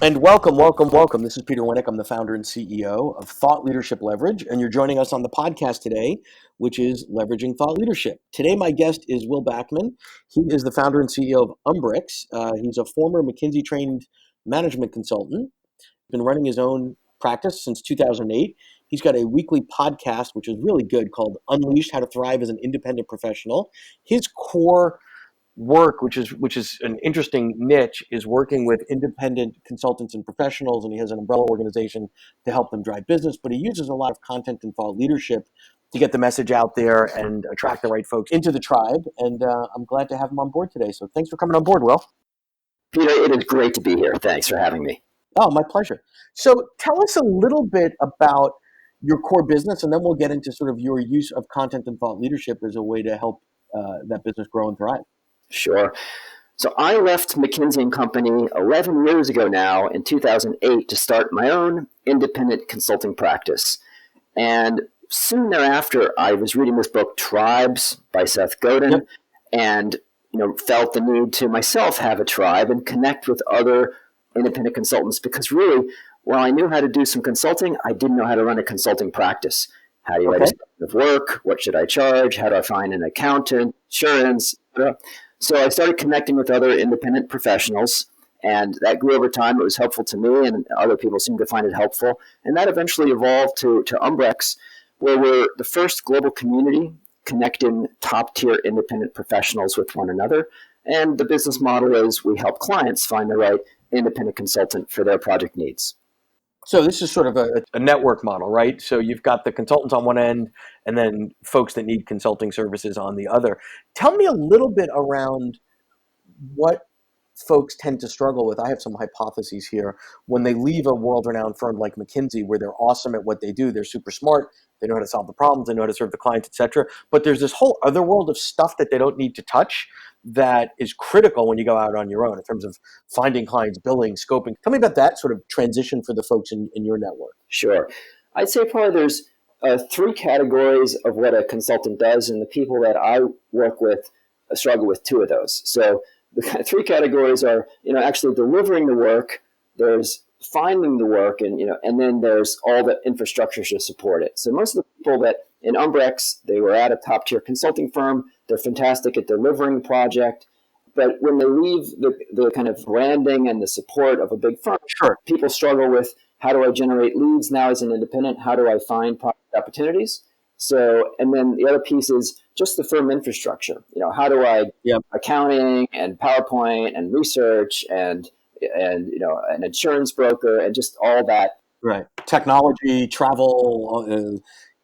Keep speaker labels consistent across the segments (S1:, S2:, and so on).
S1: And welcome, welcome, welcome. This is Peter Winick. I'm the founder and CEO of Thought Leadership Leverage, and you're joining us on the podcast today, which is Leveraging Thought Leadership. Today, my guest is Will Bachman. He is the founder and CEO of Umbrex. He's a former McKinsey-trained management consultant. He's been running his own practice since 2008. He's got a weekly podcast, which is really good, called Unleashed: How to Thrive as an Independent Professional. His core work, which is an interesting niche, is working with independent consultants and professionals, and he has an umbrella organization to help them drive business. But he uses a lot of content and thought leadership to get the message out there and attract the right folks into the tribe. And I'm glad to have him on board today. So thanks for coming on board, Will.
S2: Peter, it is great to be here. Thanks for having me.
S1: Oh, my pleasure. So tell us a little bit about your core business, and then we'll get into sort of your use of content and thought leadership as a way to help that business grow and thrive.
S2: Sure. So I left McKinsey & Company 11 years ago now in 2008 to start my own independent consulting practice. And soon thereafter, I was reading this book, Tribes by Seth Godin,
S1: Yep.
S2: and felt the need to myself have a tribe and connect with other independent consultants because really, while I knew how to do some consulting, I didn't know how to run a consulting practice. How do you write a statement of work? What should I charge? How do I find an accountant? Insurance? So I started connecting with other independent professionals, and that grew over time. It was helpful to me, and other people seemed to find it helpful. And that eventually evolved to Umbrex, where we're the first global community connecting top-tier independent professionals with one another. And the business model is we help clients find the right independent consultant for their project needs.
S1: So this is sort of a network model, right? So you've got the consultants on one end and then folks that need consulting services on the other. Tell me a little bit around what folks tend to struggle with. I have some hypotheses here. When they leave a world-renowned firm like McKinsey, where they're awesome at what they do, they're super smart, they know how to solve the problems, they know how to serve the clients, et cetera. But there's this whole other world of stuff that they don't need to touch that is critical when you go out on your own in terms of finding clients, billing, scoping. Tell me about that sort of transition for the folks in your network.
S2: Sure. I'd say probably there's three categories of what a consultant does, and the people that I work with struggle with two of those. So the three categories are, actually delivering the work, there's finding the work, and then there's all the infrastructure to support it. So most of the people that in Umbrex, they were at a top-tier consulting firm, they're fantastic at delivering the project, but when they leave the kind of branding and the support of a big firm,
S1: Sure.
S2: people struggle with how do I generate leads now as an independent? How do I find project opportunities? So, and then the other piece is just the firm infrastructure. How do I accounting and PowerPoint and research and an insurance broker and just all that.
S1: Right. Technology, travel,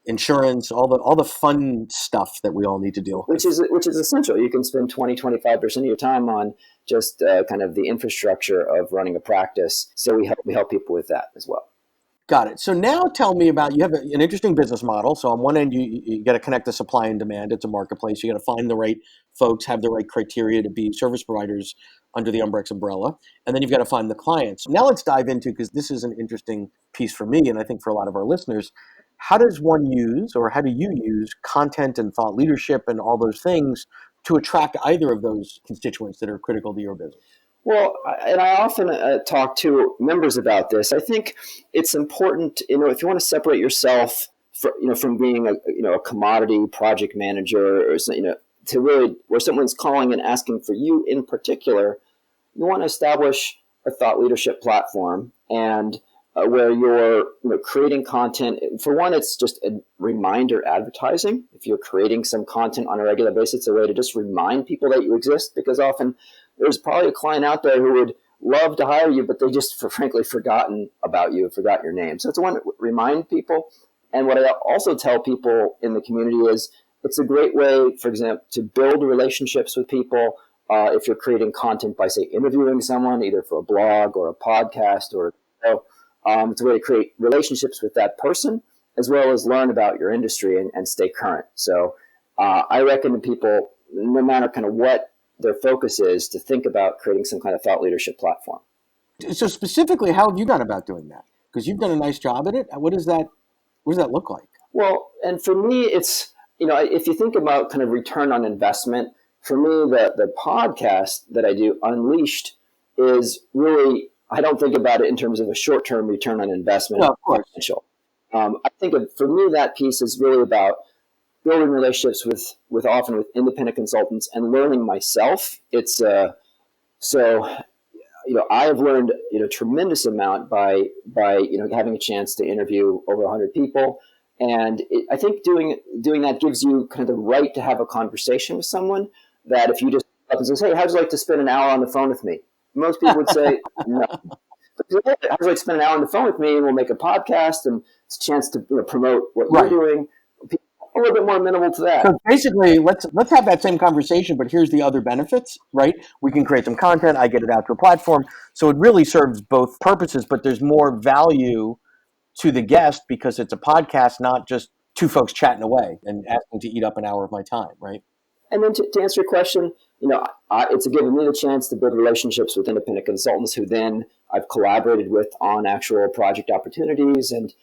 S1: insurance, all the fun stuff that we all need to deal with.
S2: Which is essential. You can spend 20-25% of your time on just kind of the infrastructure of running a practice. So we help people with that as well.
S1: Got it. So now tell me about, you have an interesting business model. So on one end, you got to connect the supply and demand. It's a marketplace. You got to find the right folks, have the right criteria to be service providers under the Umbrex umbrella. And then you've got to find the clients. Now let's dive into, because this is an interesting piece for me, and I think for a lot of our listeners, how does one use, or how do you use content and thought leadership and all those things to attract either of those constituents that are critical to your business?
S2: Well, and I often talk to members about this. I think it's important, if you want to separate yourself from being a commodity project manager, or to really where someone's calling and asking for you in particular, you want to establish a thought leadership platform and where you're creating content. For one, it's just a reminder advertising. If you're creating some content on a regular basis, it's a way to just remind people that you exist, because often there's probably a client out there who would love to hire you, but they just frankly forgotten about you, forgot your name. So it's one to remind people. And what I also tell people in the community is it's a great way, for example, to build relationships with people. If you're creating content by, say, interviewing someone, either for a blog or a podcast or it's a way to create relationships with that person, as well as learn about your industry and stay current. So I recommend people, no matter kind of what their focus is, to think about creating some kind of thought leadership platform.
S1: So specifically, how have you gone about doing that? Because you've done a nice job at it. What does that look like?
S2: Well, and for me, it's, if you think about kind of return on investment, for me, the podcast that I do, Unleashed, is really I don't think about it in terms of a short-term return on investment
S1: No, of course.
S2: potential. I think for me, that piece is really about building relationships with often with independent consultants and learning myself. It's so I have learned tremendous amount by having a chance to interview over 100 people, and I think doing that gives you kind of the right to have a conversation with someone. That if you just up and say, "Hey, how'd you like to spend an hour on the phone with me?" Most people would say no. But, "Hey, how'd you like to spend an hour on the phone with me, and we'll make a podcast, and it's a chance to promote what
S1: Right.
S2: you're doing." People are a little bit more amenable to that.
S1: So basically, let's have that same conversation, but here's the other benefits, right? We can create some content. I get it out to a platform, so it really serves both purposes. But there's more value to the guest because it's a podcast, not just two folks chatting away and asking to eat up an hour of my time, right?
S2: And then to answer your question, it's given me the chance to build relationships with independent consultants who then I've collaborated with on actual project opportunities. And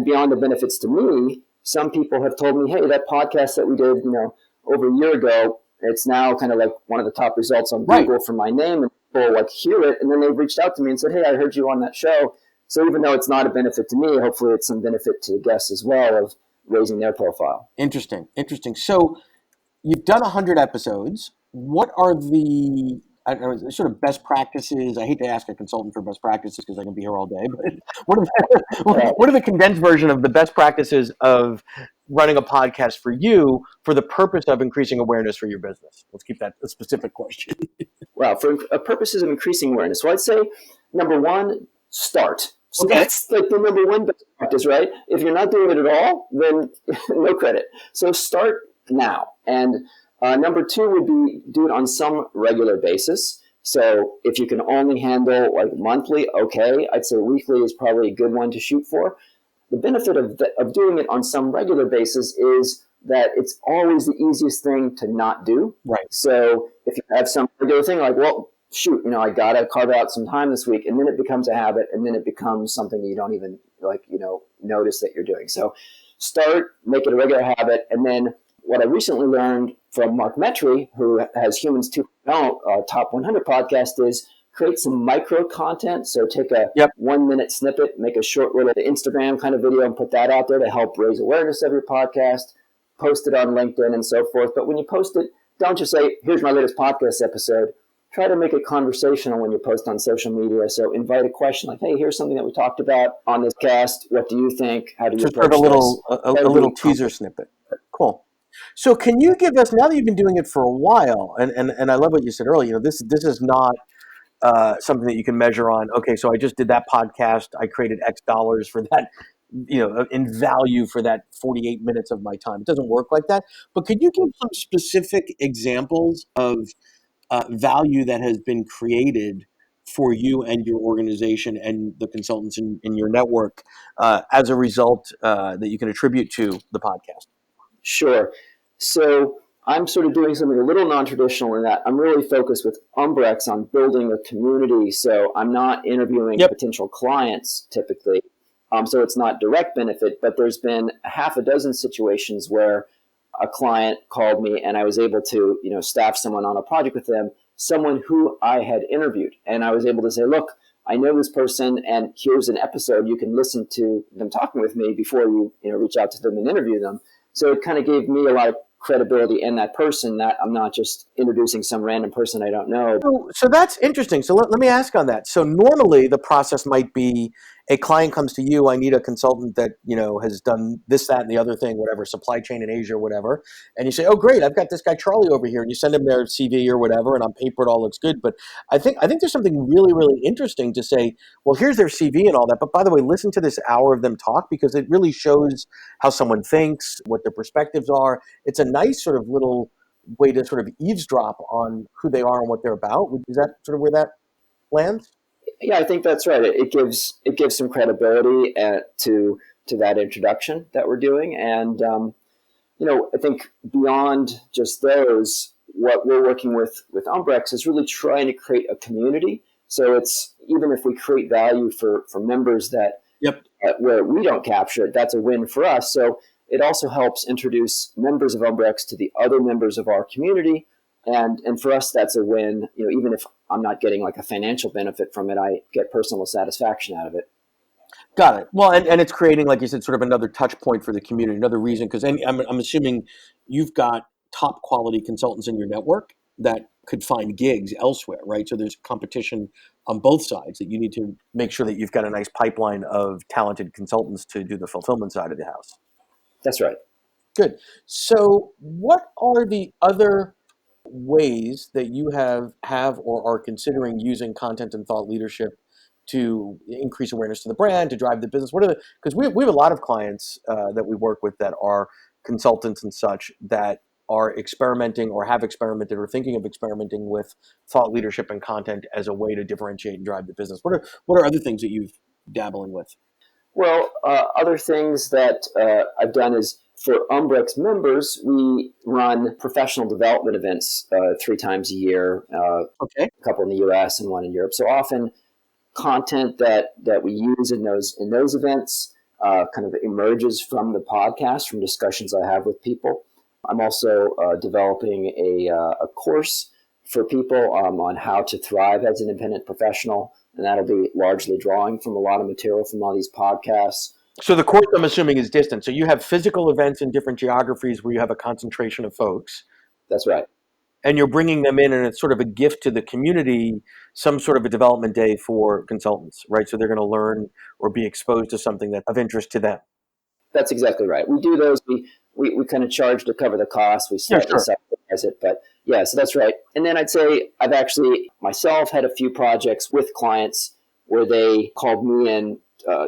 S2: beyond the benefits to me, some people have told me, hey, that podcast that we did, over a year ago, it's now kind of like one of the top results on Google
S1: Right.
S2: for my name, and people like hear it. And then they've reached out to me and said, hey, I heard you on that show. So even though it's not a benefit to me, hopefully it's some benefit to the guests as well of raising their profile.
S1: Interesting. So you've done 100 episodes. What are the sort of best practices? I hate to ask a consultant for best practices because I can be here all day, but what are the condensed version of the best practices of running a podcast for you for the purpose of increasing awareness for your business? Let's keep that a specific question.
S2: Well, for purposes of increasing awareness, so I'd say number one, start. So that's like the number one best practice, right? If you're not doing it at all, then no credit. So start now. And number two would be do it on some regular basis. So if you can only handle like monthly, okay. I'd say weekly is probably a good one to shoot for. The benefit of doing it on some regular basis is that it's always the easiest thing to not do.
S1: Right.
S2: So if you have some regular thing like, well, shoot, I got to carve out some time this week, and then it becomes a habit, and then it becomes something you don't even notice that you're doing. So start, make it a regular habit. And then what I recently learned from Mark Metry, who has Humans 2.0 Top 100 podcast, is create some micro content. So take a 1 minute snippet, make a short little Instagram kind of video and put that out there to help raise awareness of your podcast, post it on LinkedIn and so forth. But when you post it, don't just say, here's my latest podcast episode. Try to make it conversational when you post on social media. So invite a question like, hey, here's something that we talked about on this cast. What do you think? How do you approach this?
S1: A little teaser snippet. Cool. So can you give us, now that you've been doing it for a while, and I love what you said earlier, this is not something that you can measure on, okay, so I just did that podcast, I created X dollars for that, in value for that 48 minutes of my time. It doesn't work like that. But could you give some specific examples of value that has been created for you and your organization and the consultants in your network as a result that you can attribute to the podcast?
S2: Sure. So I'm sort of doing something a little non-traditional in that I'm really focused with Umbrex on building a community. So I'm not interviewing potential clients typically. So it's not direct benefit, but there's been a half a dozen situations where a client called me and I was able to, staff someone on a project with them, someone who I had interviewed. And I was able to say, look, I know this person and here's an episode you can listen to them talking with me before you, reach out to them and interview them. So it kind of gave me a lot of credibility in that person, that I'm not just introducing some random person I don't know.
S1: So that's interesting. So let me ask on that. So normally the process might be a client comes to you, I need a consultant that, has done this, that, and the other thing, whatever, supply chain in Asia or whatever. And you say, oh, great, I've got this guy Charlie over here. And you send him their CV or whatever, and on paper it all looks good. But I think there's something really, really interesting to say, well, here's their CV and all that. But by the way, listen to this hour of them talk, because it really shows how someone thinks, what their perspectives are. It's a nice sort of little way to sort of eavesdrop on who they are and what they're about. Is that sort of where that lands?
S2: Yeah, I think that's right. It gives some credibility to that introduction that we're doing, and I think beyond just those, what we're working with Umbrex is really trying to create a community. So it's, even if we create value for members that where we don't capture it, that's a win for us. So it also helps introduce members of Umbrex to the other members of our community. And for us, that's a win. Even if I'm not getting like a financial benefit from it, I get personal satisfaction out of it.
S1: Got it. Well, and it's creating, like you said, sort of another touch point for the community, another reason, because I'm assuming you've got top quality consultants in your network that could find gigs elsewhere, right? So there's competition on both sides that you need to make sure that you've got a nice pipeline of talented consultants to do the fulfillment side of the house.
S2: That's right.
S1: Good. So what are the other ways that you have or are considering using content and thought leadership to increase awareness to the brand, to drive the business? What are the, because we have a lot of clients that we work with that are consultants and such that are experimenting or have experimented or thinking of experimenting with thought leadership and content as a way to differentiate and drive the business. What are other things that you've dabbling with?
S2: Well, other things that I've done is for Umbrex members, we run professional development events 3 times a year,
S1: Okay.
S2: a couple in the U.S. and one in Europe. So often, content that we use in those events kind of emerges from the podcast, from discussions I have with people. I'm also developing a course for people on how to thrive as an independent professional, and that'll be largely drawing from a lot of material from all these podcasts.
S1: So the course, I'm assuming, is distant. So you have physical events in different geographies where you have a concentration of folks.
S2: That's right.
S1: And you're bringing them in, and it's sort of a gift to the community, some sort of a development day for consultants, right? So they're going to learn or be exposed to something that's of interest to them.
S2: That's exactly right. We do those. We kind of charge to cover the cost. We slightly subsidize it, but yeah, so that's right. And then I'd say I've actually myself had a few projects with clients where they called me in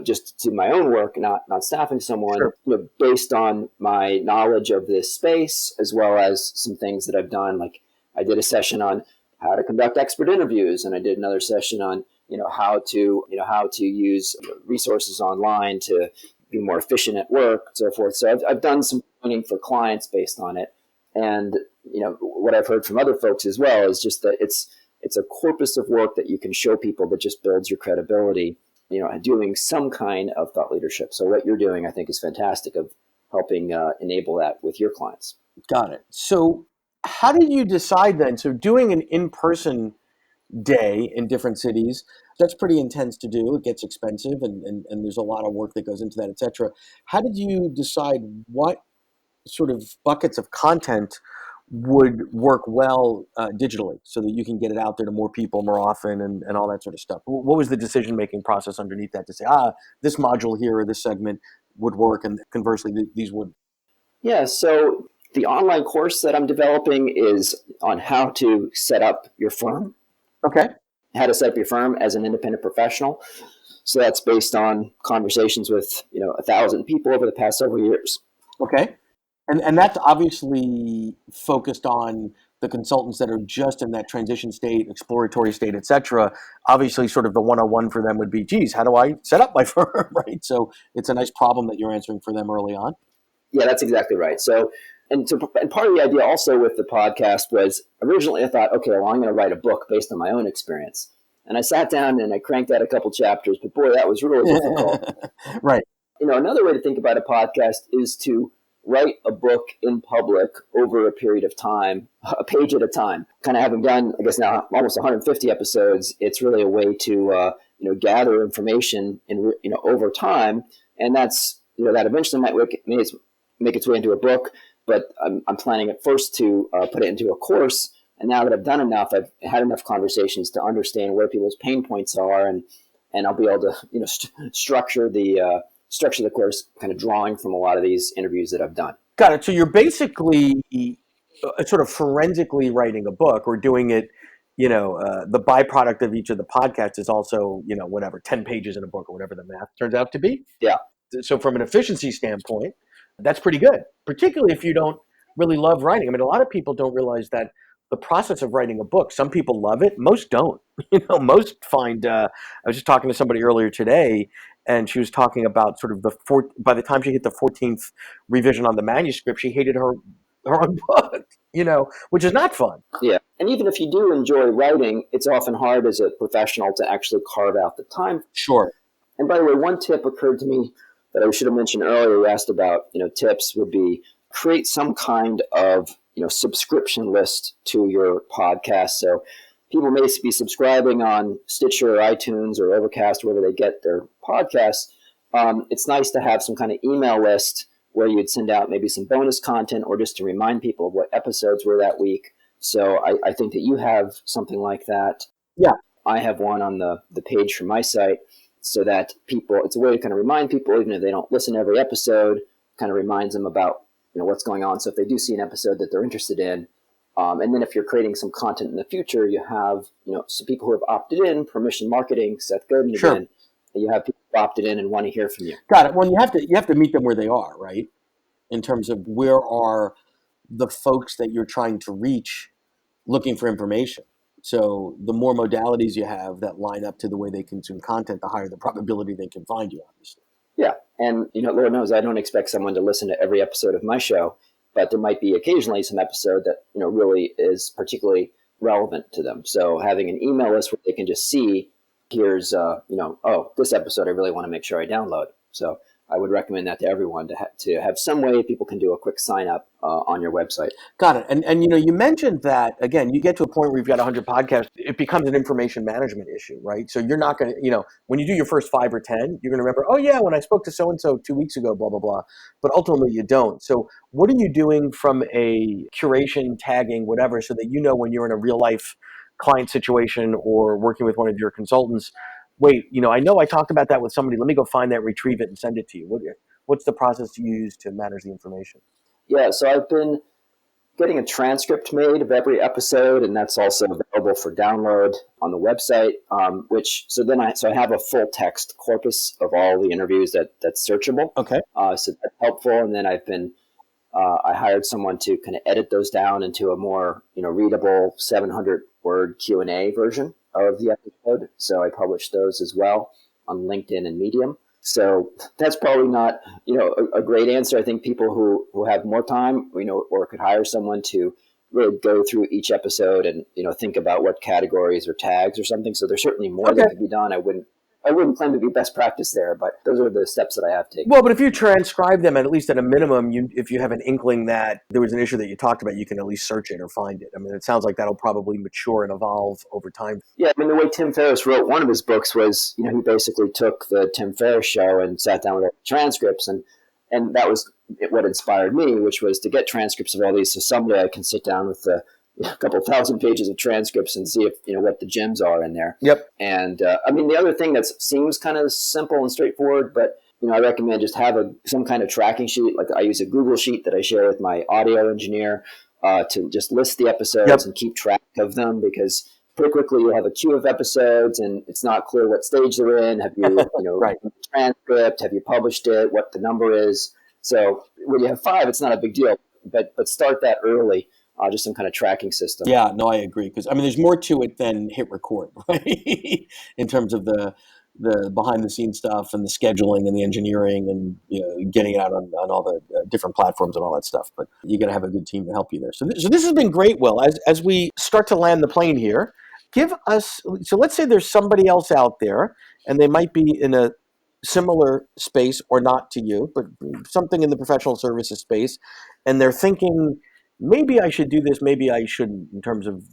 S2: just to my own work, not staffing someone,
S1: Sure.
S2: Based on my knowledge of this space, as well as some things that I've done. Like I did a session on how to conduct expert interviews, and I did another session on how to use resources online to be more efficient at work, and so forth. So I've done some training for clients based on it, and what I've heard from other folks as well is just that it's a corpus of work that you can show people that just builds your credibility. Doing some kind of thought leadership. So what you're doing, I think, is fantastic of helping enable that with your clients.
S1: Got it. So how did you decide then? So doing an in-person day in different cities, that's pretty intense to do. It gets expensive and there's a lot of work that goes into that, et cetera. How did you decide what sort of buckets of content would work well digitally so that you can get it out there to more people more often and all that sort of stuff? What was the decision-making process underneath that to say, this module here or this segment would work and conversely, these wouldn't?
S2: Yeah, so the online course that I'm developing is on how to set up your firm.
S1: Okay.
S2: How to set up your firm as an independent professional. So that's based on conversations with 1,000 people over the past several years.
S1: Okay. And that's obviously focused on the consultants that are just in that transition state, exploratory state, et cetera. Obviously, sort of the one-on-one for them would be, geez, how do I set up my firm, right? So it's a nice problem that you're answering for them early on.
S2: Yeah, that's exactly right. And part of the idea also with the podcast was originally I thought, okay, well, I'm going to write a book based on my own experience. And I sat down and I cranked out a couple chapters, but boy, that was really difficult.
S1: Right.
S2: Another way to think about a podcast is to write a book in public over a period of time, a page at a time. Kind of having done, I guess now almost 150 episodes, it's really a way to gather information in over time, and that's that eventually might make its way into a book. But I'm planning at first to put it into a course. And now that I've done enough, I've had enough conversations to understand where people's pain points are, and I'll be able to structure the course kind of drawing from a lot of these interviews that I've done.
S1: Got it. So you're basically sort of forensically writing a book or doing it, the byproduct of each of the podcasts is also, 10 pages in a book or whatever the math turns out to be.
S2: Yeah.
S1: So from an efficiency standpoint, that's pretty good, particularly if you don't really love writing. I mean, a lot of people don't realize that the process of writing a book, some people love it, most don't. Most find, I was just talking to somebody earlier today, and she was talking about sort of by the time she hit the 14th revision on the manuscript, she hated her own book, which is not fun.
S2: Yeah. And even if you do enjoy writing, it's often hard as a professional to actually carve out the time.
S1: Sure.
S2: And by the way, one tip occurred to me that I should have mentioned earlier. You asked about, tips would be create some kind of subscription list to your podcast. So people may be subscribing on Stitcher or iTunes or Overcast, wherever they get their podcasts. It's nice to have some kind of email list where you'd send out maybe some bonus content or just to remind people of what episodes were that week. So I think that you have something like that.
S1: Yeah.
S2: I have one on the page for my site so that it's a way to kind of remind people, even if they don't listen to every episode, kind of reminds them about what's going on. So if they do see an episode that they're interested in, and then if you're creating some content in the future, you have some people who have opted in, permission marketing, Seth Godin
S1: Sure.
S2: again, and you have people who opted in and want to hear from you.
S1: Got it. Well, you have to meet them where they are, right? In terms of where are the folks that you're trying to reach looking for information. So the more modalities you have that line up to the way they consume content, the higher the probability they can find you, obviously.
S2: Yeah. And, Lord knows I don't expect someone to listen to every episode of my show, but there might be occasionally some episode that, really is particularly relevant to them. So having an email list where they can just see, here's, this episode I really want to make sure I download. So I would recommend that to everyone to have some way people can do a quick sign up on your website.
S1: Got it. And you mentioned that, again, you get to a point where you've got 100 podcasts, it becomes an information management issue, right? So you're not going to, when you do your first 5 or 10, you're going to remember, oh yeah, when I spoke to so-and-so 2 weeks ago, blah, blah, blah. But ultimately you don't. So what are you doing from a curation, tagging, whatever, so that when you're in a real life client situation or working with one of your consultants, wait, I know I talked about that with somebody. Let me go find that, retrieve it, and send it to you. What's the process you use to manage the information?
S2: Yeah, so I've been getting a transcript made of every episode, and that's also available for download on the website. I have a full text corpus of all the interviews that's searchable.
S1: Okay.
S2: So that's helpful. And then I hired someone to kind of edit those down into a more readable 700-word Q&A version of the episode. So I published those as well on LinkedIn and Medium. So that's probably not a great answer. I think people who have more time or could hire someone to really go through each episode and think about what categories or tags or something. So there's certainly more that could be done. I wouldn't claim to be best practice there, but those are the steps that I have taken.
S1: Well, but if you transcribe them, at least at a minimum, if you have an inkling that there was an issue that you talked about, you can at least search it or find it. I mean, it sounds like that'll probably mature and evolve over time.
S2: Yeah, I mean, the way Tim Ferriss wrote one of his books was, he basically took the Tim Ferriss show and sat down with all the transcripts, and that was what inspired me, which was to get transcripts of all these, so someday I can sit down with a couple thousand pages of transcripts and see if what the gems are in there.
S1: Yep.
S2: And the other thing that seems kind of simple and straightforward, but I recommend just have some kind of tracking sheet. Like I use a Google sheet that I share with my audio engineer to just list the episodes and keep track of them, because pretty quickly you'll have a queue of episodes and it's not clear what stage they're in. Have you
S1: right.
S2: written the transcript? Have you published it? What the number is? So when you have 5, it's not a big deal, but start that early. Just some kind of tracking system.
S1: Yeah, no, I agree. Because there's more to it than hit record, right? In terms of the behind the scenes stuff and the scheduling and the engineering and getting it out on all the different platforms and all that stuff. But you got to have a good team to help you there. So this has been great, Will. As we start to land the plane here, give us. So let's say there's somebody else out there, and they might be in a similar space or not to you, but something in the professional services space, and they're thinking, maybe I should do this, maybe I shouldn't, in terms of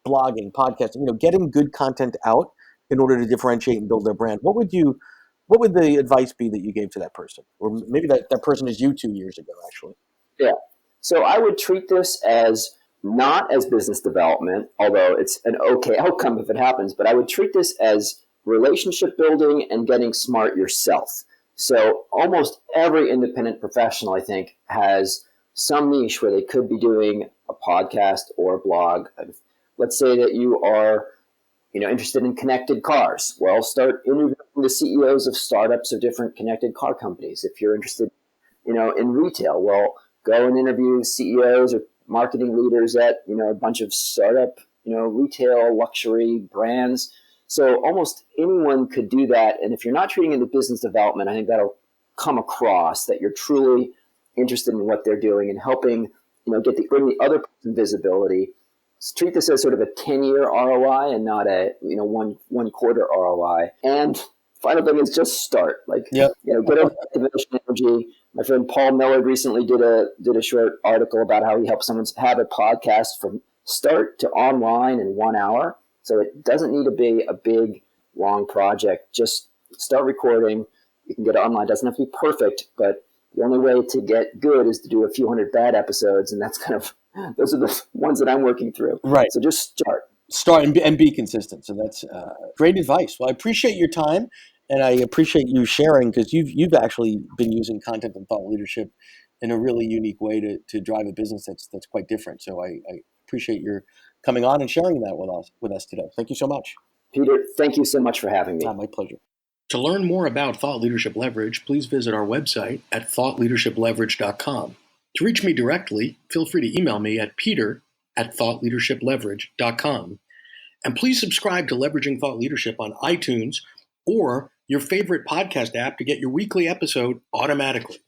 S1: blogging, podcasting, getting good content out in order to differentiate and build their brand. What would the advice be that you gave to that person? Or maybe that person is you 2 years ago, actually.
S2: Yeah. So I would treat this as not as business development, although it's an okay outcome if it happens, but I would treat this as relationship building and getting smart yourself. So almost every independent professional, I think, has some niche where they could be doing a podcast or a blog. Let's say that you are, interested in connected cars. Well, start interviewing the CEOs of startups of different connected car companies. If you're interested, in retail, well, go and interview CEOs or marketing leaders at, a bunch of startup, retail luxury brands. So almost anyone could do that. And if you're not treating it as business development, I think that'll come across that you're truly interested in what they're doing and helping, bring the other person visibility. Treat this as sort of a 10-year ROI and not a, one quarter ROI. And final thing is just start. Get activation energy, My friend Paul Millard recently did a short article about how he helps someone have a podcast from start to online in 1 hour. So it doesn't need to be a big, long project. Just start recording. You can get it online. It doesn't have to be perfect, but the only way to get good is to do a few hundred bad episodes, and that's kind of those are the ones that I'm working through.
S1: Right.
S2: So just start.
S1: Start and be consistent. So that's great advice. Well, I appreciate your time, and I appreciate you sharing, because you've actually been using content and thought leadership in a really unique way to drive a business that's quite different. So I appreciate your coming on and sharing that with us today. Thank you so much.
S2: Peter, thank you so much for having me.
S1: My pleasure. To learn more about Thought Leadership Leverage, please visit our website at thoughtleadershipleverage.com. To reach me directly, feel free to email me at peter@thoughtleadershipleverage.com. And please subscribe to Leveraging Thought Leadership on iTunes or your favorite podcast app to get your weekly episode automatically.